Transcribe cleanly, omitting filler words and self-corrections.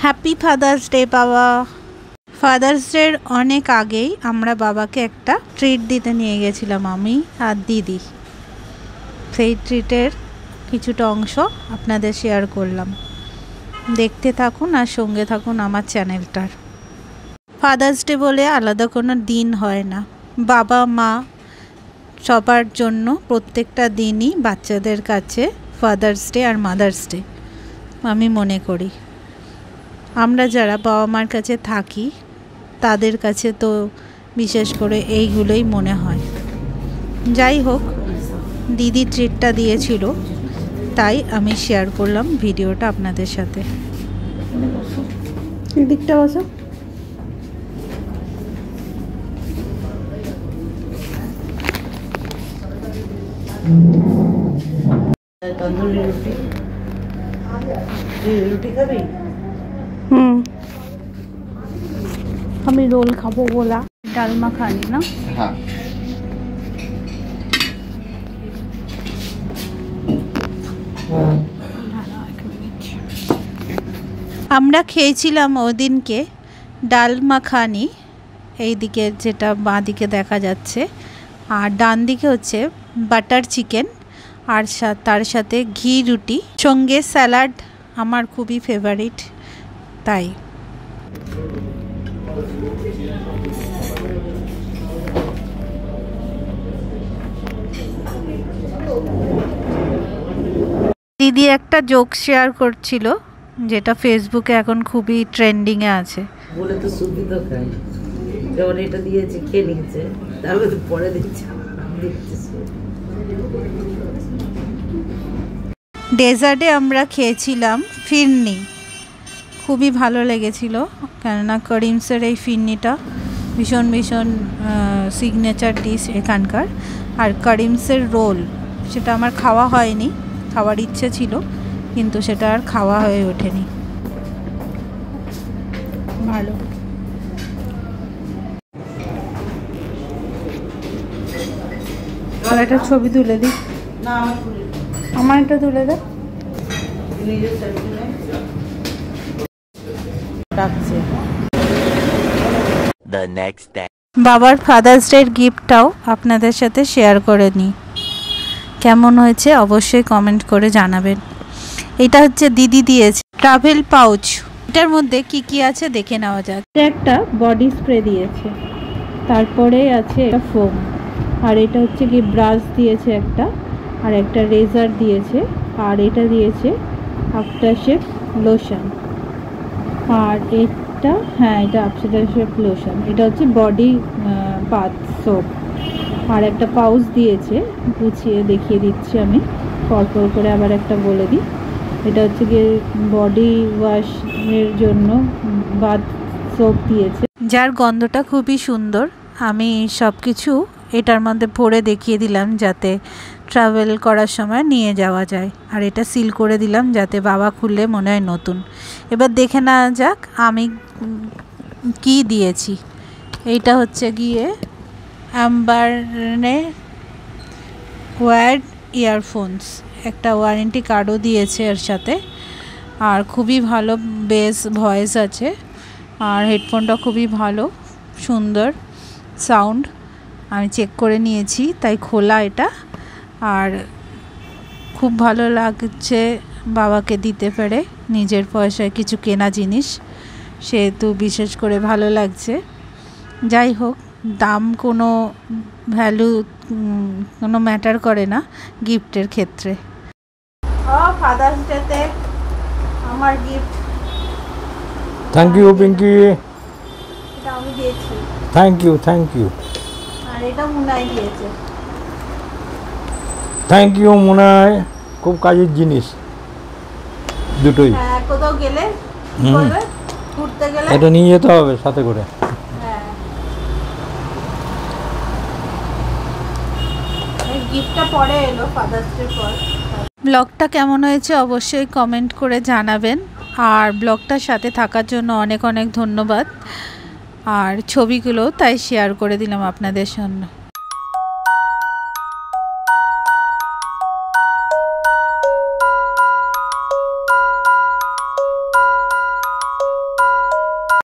Happy father's day বাবা। Father's ডের অনেক আগেই আমরা বাবাকে একটা ট্রিট দিতে নিয়ে গেছিলাম আমি আর দিদি। সেই ট্রিটের কিছুটা অংশ আপনাদের শেয়ার করলাম, দেখতে থাকুন আর সঙ্গে থাকুন আমার চ্যানেলটার। ফাদার্স ডে বলে আলাদা কোনো দিন হয় না, বাবা মা সবার জন্য প্রত্যেকটা দিনই বাচ্চাদের কাছে ফাদার্স ডে আর মাদার্স ডে আমি মনে করি। আমরা যারা বাবা মার কাছে থাকি তাদের কাছে তো বিশেষ করে এইগুলোই মনে হয়। যাই হোক, দিদি ট্রিটটা দিয়েছিল তাই আমি শেয়ার করলাম ভিডিওটা আপনাদের সাথে। দিকটা বসো। তন্দুরি রুটি, রুটি খাবি? আমি রোল খাবো বলা। ডাল মাখানি না? হ্যাঁ। আমরা খেয়েছিলাম ওদিনকে ডাল মাখানি, এইদিকে যেটা বাঁ দিকে দেখা যাচ্ছে, আর ডান দিকে হচ্ছে বাটার চিকেন, আর তার সাথে ঘি রুটি, সঙ্গে স্যালাড। আমার খুবই ফেভারিট তাই। দিদি একটা জোক শেয়ার করছিল যেটা ফেসবুকে এখন খুবই ট্রেন্ডিংয়ে আছে। বলে তো সুবিধা খাই, যেমন এটা দিয়েছে খেয়ে নিয়েছে, তারপরে তো পরে দিচ্ছে। ডেজার্টে আমরা খেয়েছিলাম ফিরনি, খুবই ভালো লেগেছিল, কেননা করিমসের এই ফিরনিটা ভীষণ ভীষণ সিগনেচার ডিশ এখানকার। আর করিমসের রোল, সেটা আমার খাওয়া হয়নি, খাওয়ার ইচ্ছে ছিল কিন্তু সেটা আর খাওয়া হয়ে ওঠেনি। ভালো। একটা ছবি তুলে দিই, আমার একটা তুলে দে। বাবার ফাদার্স ডের গিফটটাও আপনাদের সাথে শেয়ার করে নিই, কেমন হয়েছে অবশ্যই কমেন্ট করে জানাবেন। এটা হচ্ছে দিদি দিয়েছে ট্রাভেল পাউচ, এটার মধ্যে কি কি আছে দেখে নেওয়া যাক। একটা বডি স্প্রে দিয়েছে, তারপরে আছে একটা ফোম, আর এটা হচ্ছে কি ব্রাশ দিয়েছে একটা, আর একটা রেজার দিয়েছে, আর এটা দিয়েছে আফটার শেভ লোশন, আর এটা এটা আফটার শেভ লোশন, এটা হচ্ছে বডি বাথ সোপ, আর একটা পাউচ দিয়েছে, গুছিয়ে দেখিয়ে দিচ্ছি আমি পরপর করে আবার একটা বলে দিই। এটা হচ্ছে গিয়ে বডি ওয়াশের জন্য বাথ সোপ দিয়েছে, যার গন্ধটা খুবই সুন্দর। আমি সব কিছু এটার মধ্যে ভরে দেখিয়ে দিলাম যাতে ট্রাভেল করার সময় নিয়ে যাওয়া যায়, আর এটা সিল করে দিলাম যাতে বাবা খুললে মনে হয় নতুন। এবার দেখে নেওয়া যাক আমি কি দিয়েছি। এইটা হচ্ছে গিয়ে অ্যাম্বারনে ওয়্যার্ড ইয়ারফোনস, একটা ওয়ারেন্টি কার্ডও দিয়েছে এর সাথে, আর খুবই ভালো বেস ভয়েস আছে, আর হেডফোনটা খুবই ভালো সুন্দর সাউন্ড, আমি চেক করে নিয়েছি তাই খোলা এটা, আর খুব ভালো লাগছে বাবাকে দিতে পেরে, নিজের পয়সায় কিছু কেনা জিনিস সেহেতু বিশেষ করে ভালো লাগছে। যাই হোক, দাম কোনো ভ্যালু কোনো ম্যাটার করে না গিফটের ক্ষেত্রে। ফাদার্স ডেতে আমার গিফট। Thank you Pinki. এটা আমি দিয়েছি। Thank you, thank you. আর এটা মুনাই দিয়েছে। থ্যাংক ইউ মুনাই, খুব কাজের জিনিস দুটোই। হ্যাঁ, কোথাও গেলে ঘুরতে গেলে এটা নিয়ে যেতে হবে সাথে করে। গিফটটা পরে এলো ফাদার্স ডে পর। ব্লগটা কেমন হয়েছে অবশ্যই কমেন্ট করে জানাবেন, আর ব্লগটার সাথে থাকার জন্য অনেক অনেক ধন্যবাদ। আর ছবিগুলো তাই শেয়ার করে দিলাম আপনাদের জন্য।